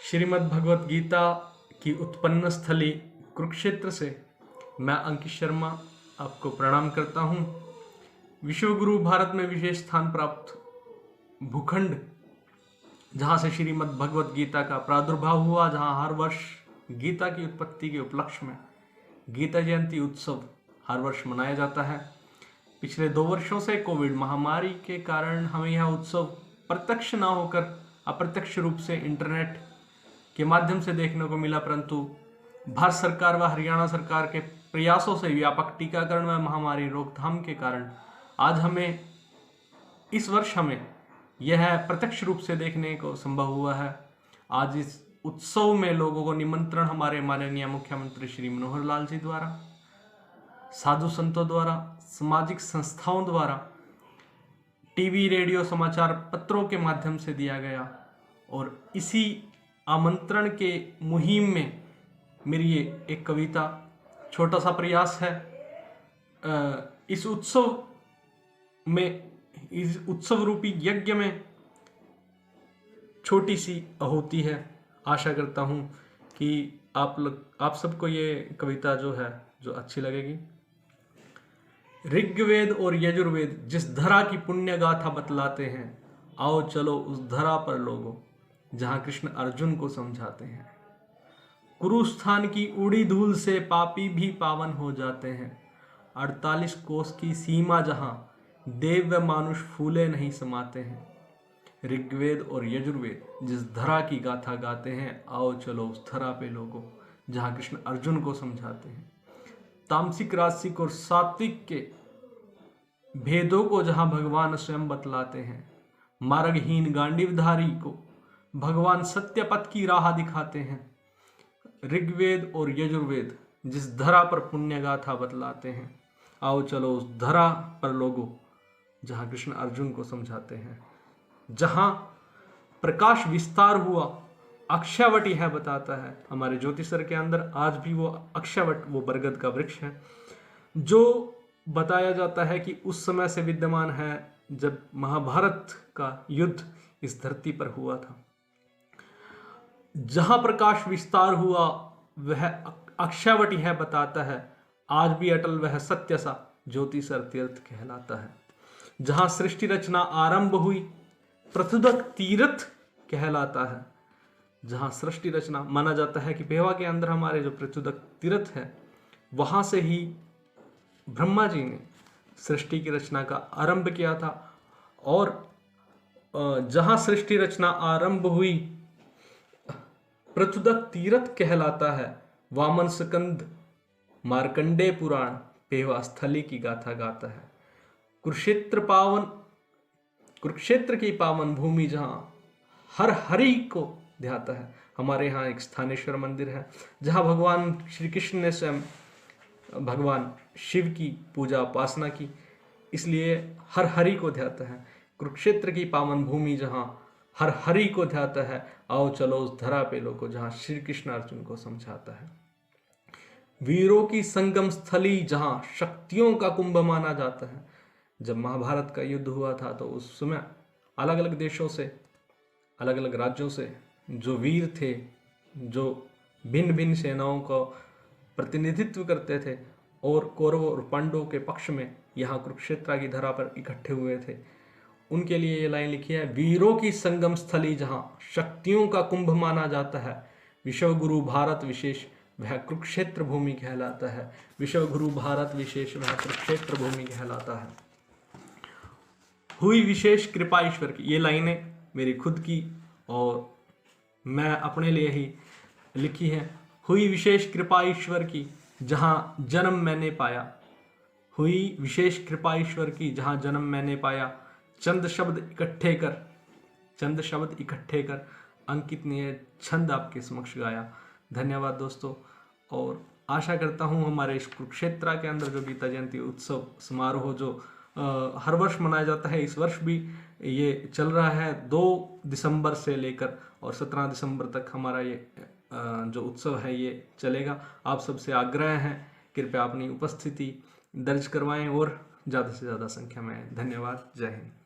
श्रीमद् भगवत गीता की उत्पन्न स्थली कुरुक्षेत्र से मैं अंकित शर्मा आपको प्रणाम करता हूँ। विश्वगुरु भारत में विशेष स्थान प्राप्त भूखंड जहाँ से श्रीमद् भगवत गीता का प्रादुर्भाव हुआ, जहाँ हर वर्ष गीता की उत्पत्ति के उपलक्ष्य में गीता जयंती उत्सव हर वर्ष मनाया जाता है। पिछले 2 वर्षों से कोविड महामारी के कारण हमें यह उत्सव प्रत्यक्ष न होकर अप्रत्यक्ष रूप से इंटरनेट के माध्यम से देखने को मिला, परंतु भारत सरकार व हरियाणा सरकार के प्रयासों से व्यापक टीकाकरण व महामारी रोकथाम के कारण आज इस वर्ष हमें यह प्रत्यक्ष रूप से देखने को संभव हुआ है। आज इस उत्सव में लोगों को निमंत्रण हमारे माननीय मुख्यमंत्री श्री मनोहर लाल जी द्वारा, साधु संतों द्वारा, सामाजिक संस्थाओं द्वारा, टीवी, रेडियो, समाचार पत्रों के माध्यम से दिया गया और इसी आमंत्रण के मुहिम में मेरी ये एक कविता छोटा सा प्रयास है। इस उत्सव रूपी यज्ञ में छोटी सी आहुति है। आशा करता हूँ कि आप सबको ये कविता जो अच्छी लगेगी। ऋग्वेद और यजुर्वेद जिस धरा की पुण्य गाथा बतलाते हैं, आओ चलो उस धरा पर लोगों, जहाँ कृष्ण अर्जुन को समझाते हैं। कुरुस्थान की उड़ी धूल से पापी भी पावन हो जाते हैं। 48 कोस की सीमा जहाँ देव व मानुष फूले नहीं समाते हैं। ऋग्वेद और यजुर्वेद जिस धरा की गाथा गाते हैं, आओ चलो उस धरा पे लोगों, जहाँ कृष्ण अर्जुन को समझाते हैं। तामसिक, राजसिक और सात्विक के भेदों को जहाँ भगवान स्वयं बतलाते हैं। मार्गहीन गांडीवधारी को भगवान सत्य पथ की राह दिखाते हैं। ऋग्वेद और यजुर्वेद जिस धरा पर पुण्य गाथा बतलाते हैं, आओ चलो उस धरा पर लोगों, जहाँ कृष्ण अर्जुन को समझाते हैं। जहाँ प्रकाश विस्तार हुआ, अक्षयवट यह बताता है। हमारे ज्योतिषर के अंदर आज भी वो अक्षयवट, वो बरगद का वृक्ष है, जो बताया जाता है कि उस समय से विद्यमान है जब महाभारत का युद्ध इस धरती पर हुआ था। जहाँ प्रकाश विस्तार हुआ वह अक्षयवट यह बताता है, आज भी अटल वह सत्य सा ज्योतिषर तीर्थ कहलाता है। जहाँ सृष्टि रचना आरंभ हुई, पृथुदक तीर्थ कहलाता है। जहाँ सृष्टि रचना माना जाता है कि पेवा के अंदर हमारे जो पृथुदक तीर्थ है, वहाँ से ही ब्रह्मा जी ने सृष्टि की रचना का आरंभ किया था। और जहाँ सृष्टि रचना आरंभ हुई, पृथुदक तीर्थ कहलाता है। वामन स्कंद मार्कंडे पुराण पेवा स्थली की गाथा गाता है। कुरुक्षेत्र की पावन भूमि जहाँ हर हरि को ध्याता है। हमारे यहाँ एक स्थानेश्वर मंदिर है, जहाँ भगवान श्री कृष्ण ने स्वयं भगवान शिव की पूजा उपासना की, इसलिए हर हरि को ध्याता है। कुरुक्षेत्र की पावन भूमि जहाँ हर हरि को ध्याता है, आओ चलो उस धरा पे लोगों, जहाँ श्री कृष्ण अर्जुन को समझाता है। वीरों की संगम स्थली जहाँ शक्तियों का कुंभ माना जाता है। जब महाभारत का युद्ध हुआ था तो उस समय अलग अलग देशों से, अलग अलग राज्यों से जो वीर थे, जो भिन्न भिन्न सेनाओं का प्रतिनिधित्व करते थे और कौरवों और पांडवों के पक्ष में यहाँ कुरुक्षेत्र की धरा पर इकट्ठे हुए थे, उनके लिए ये लाइन लिखी है। वीरों की संगम स्थली जहाँ शक्तियों का कुंभ माना जाता है, विश्वगुरु भारत विशेष वह कुरुक्षेत्र भूमि कहलाता है। विश्वगुरु भारत विशेष वह कुरुक्षेत्र भूमि कहलाता है। हुई विशेष कृपा ईश्वर की, ये लाइनें मेरी खुद की और मैं अपने लिए ही लिखी है। हुई विशेष कृपा ईश्वर की जहाँ जन्म मैंने पाया। हुई विशेष कृपा ईश्वर की जहाँ जन्म मैंने पाया। चंद शब्द इकट्ठे कर अंकित ने छंद आपके समक्ष गाया। धन्यवाद दोस्तों, और आशा करता हूँ हमारे इस कुरुक्षेत्र के अंदर जो गीता जयंती उत्सव समारोह जो हर वर्ष मनाया जाता है, इस वर्ष भी ये चल रहा है। 2 दिसंबर से लेकर और 17 दिसंबर तक हमारा ये जो उत्सव है ये चलेगा। आप सबसे आग्रह है, कृपया अपनी उपस्थिति दर्ज करवाएं और ज़्यादा से ज़्यादा संख्या में। धन्यवाद। जय हिंद।